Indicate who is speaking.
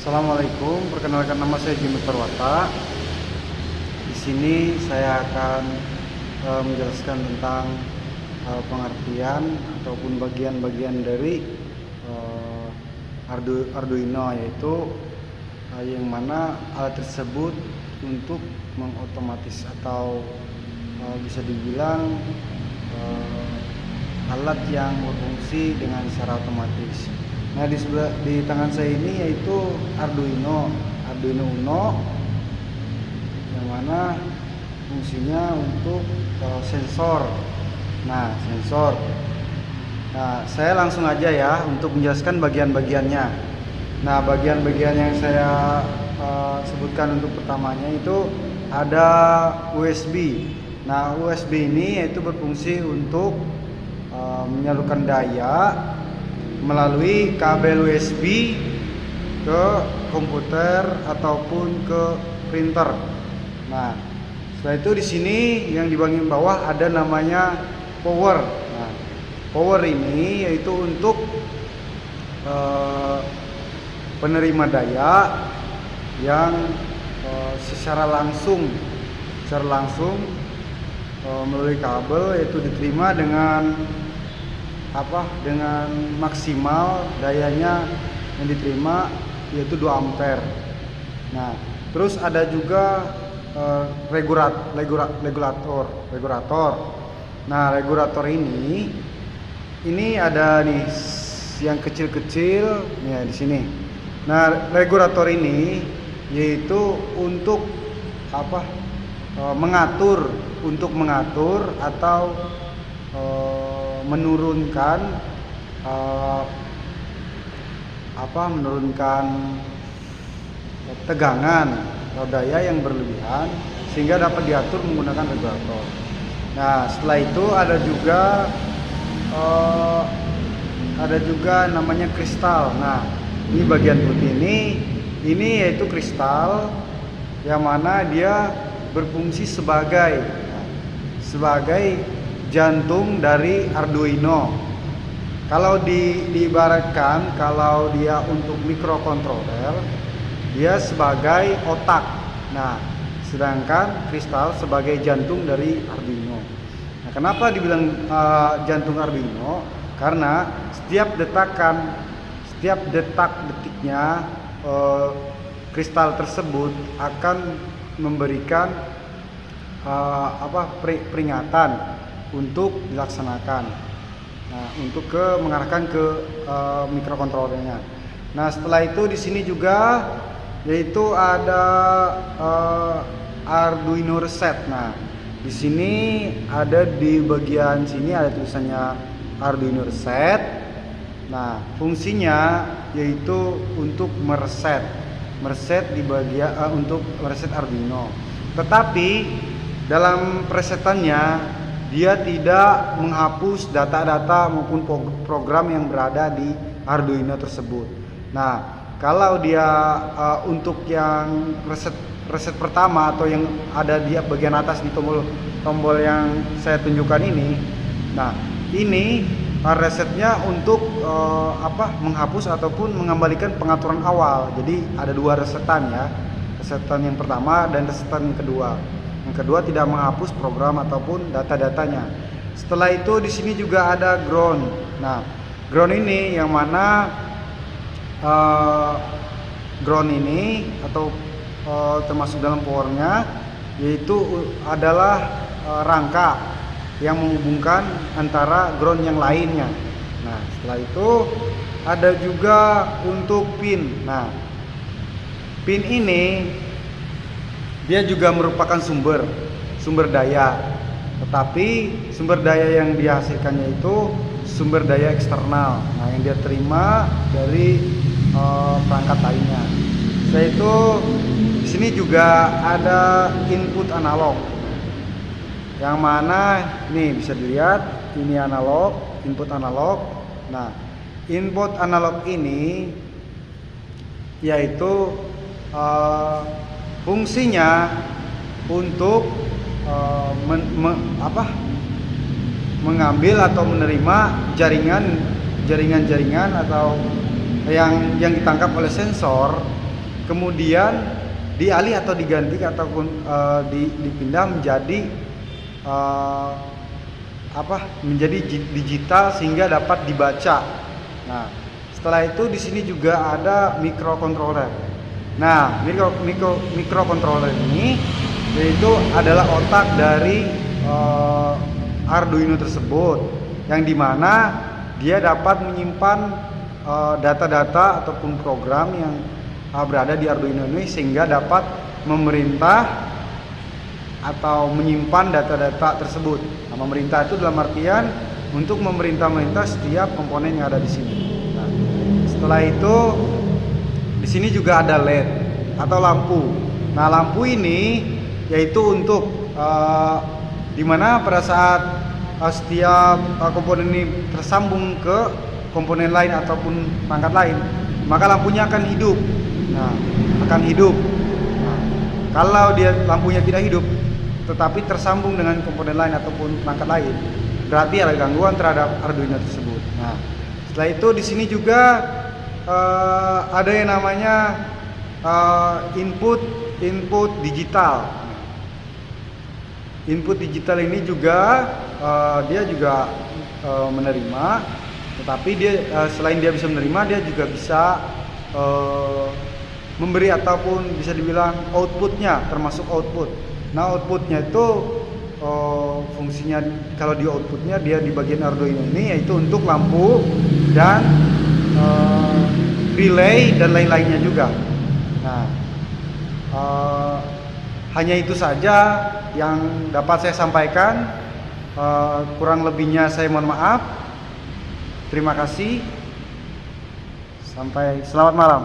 Speaker 1: Assalamualaikum, perkenalkan nama saya Jimmy Perwata. Di sini saya akan menjelaskan tentang pengertian ataupun bagian-bagian dari Arduino, yaitu yang mana alat tersebut untuk mengotomatis atau bisa dibilang alat yang berfungsi dengan secara otomatis. Nah, di tangan saya ini yaitu Arduino Uno, yang mana fungsinya untuk sensor. Nah, saya langsung aja ya untuk menjelaskan bagian-bagiannya. Nah, bagian-bagian yang saya sebutkan untuk pertamanya itu ada USB. Nah, USB ini yaitu berfungsi untuk menyalurkan daya melalui kabel USB ke komputer ataupun ke printer. Nah, setelah itu di sini yang di bagian bawah ada namanya power. Nah, power ini yaitu untuk penerima daya yang secara langsung melalui kabel, yaitu diterima dengan maksimal dayanya yang diterima yaitu 2 ampere. Nah, terus ada juga regulator. Nah, regulator ini ada nih yang kecil-kecil ya di sini. Nah, regulator ini yaitu untuk mengatur atau menurunkan tegangan atau daya yang berlebihan sehingga dapat diatur menggunakan regulator. Nah, setelah itu ada juga namanya kristal. Nah, ini bagian putih ini yaitu kristal yang mana dia berfungsi sebagai jantung dari Arduino. Kalau diibaratkan, kalau dia untuk microcontroller, dia sebagai otak. Nah, sedangkan kristal sebagai jantung dari Arduino. Nah, kenapa dibilang jantung Arduino? Karena setiap detak-detiknya kristal tersebut akan memberikan peringatan untuk dilaksanakan. Nah, untuk mengarahkan ke mikrokontrolernya. Nah, setelah itu di sini juga yaitu ada Arduino Reset. Nah, di sini ada di bagian sini ada tulisannya Arduino Reset. Nah, fungsinya yaitu untuk mereset di bagian untuk mereset Arduino. Tetapi dalam presetannya dia tidak menghapus data-data maupun program yang berada di Arduino tersebut. Nah, kalau dia untuk yang reset pertama atau yang ada di bagian atas di tombol yang saya tunjukkan ini. Nah, ini resetnya untuk menghapus ataupun mengembalikan pengaturan awal. Jadi ada 2 resetan ya. Resetan yang pertama dan resetan yang kedua. Yang kedua tidak menghapus program ataupun data-datanya. Setelah itu di sini juga ada ground. Nah, ground ini yang mana ground ini atau termasuk dalam powernya yaitu adalah rangka yang menghubungkan antara ground yang lainnya. Nah, setelah itu ada juga untuk pin. Nah, pin ini dia juga merupakan sumber daya, tetapi sumber daya yang dihasilkannya itu sumber daya eksternal. Nah, yang dia terima dari perangkat lainnya. Setelah itu di sini juga ada input analog, yang mana nih bisa dilihat ini input analog. Nah, input analog ini yaitu fungsinya untuk mengambil atau menerima jaringan atau yang ditangkap oleh sensor kemudian dialih atau diganti ataupun dipindah menjadi menjadi digital sehingga dapat dibaca. Nah, setelah itu di sini juga ada microcontroller. Nah, microcontroller ini yaitu adalah otak dari Arduino tersebut, yang dimana dia dapat menyimpan data-data ataupun program yang berada di Arduino ini sehingga dapat memerintah atau menyimpan data-data tersebut. Nah, memerintah itu dalam artian untuk memerintah setiap komponen yang ada di sini. Nah, setelah itu di sini juga ada LED atau lampu. Nah, lampu ini yaitu untuk dimana pada saat setiap komponen ini tersambung ke komponen lain ataupun perangkat lain, maka lampunya akan hidup. Nah, akan hidup. Nah, kalau dia lampunya tidak hidup, tetapi tersambung dengan komponen lain ataupun perangkat lain, berarti ada gangguan terhadap Arduino tersebut. Nah, setelah itu di sini juga ada yang namanya input digital. Input digital ini juga dia juga menerima, tetapi dia selain dia bisa menerima, dia juga bisa memberi ataupun bisa dibilang outputnya, termasuk output. Nah, outputnya itu fungsinya kalau di outputnya dia di bagian Arduino ini yaitu untuk lampu dan relay dan lain-lainnya juga. Nah, hanya itu saja yang dapat saya sampaikan. Kurang lebihnya saya mohon maaf. Terima kasih. Selamat malam.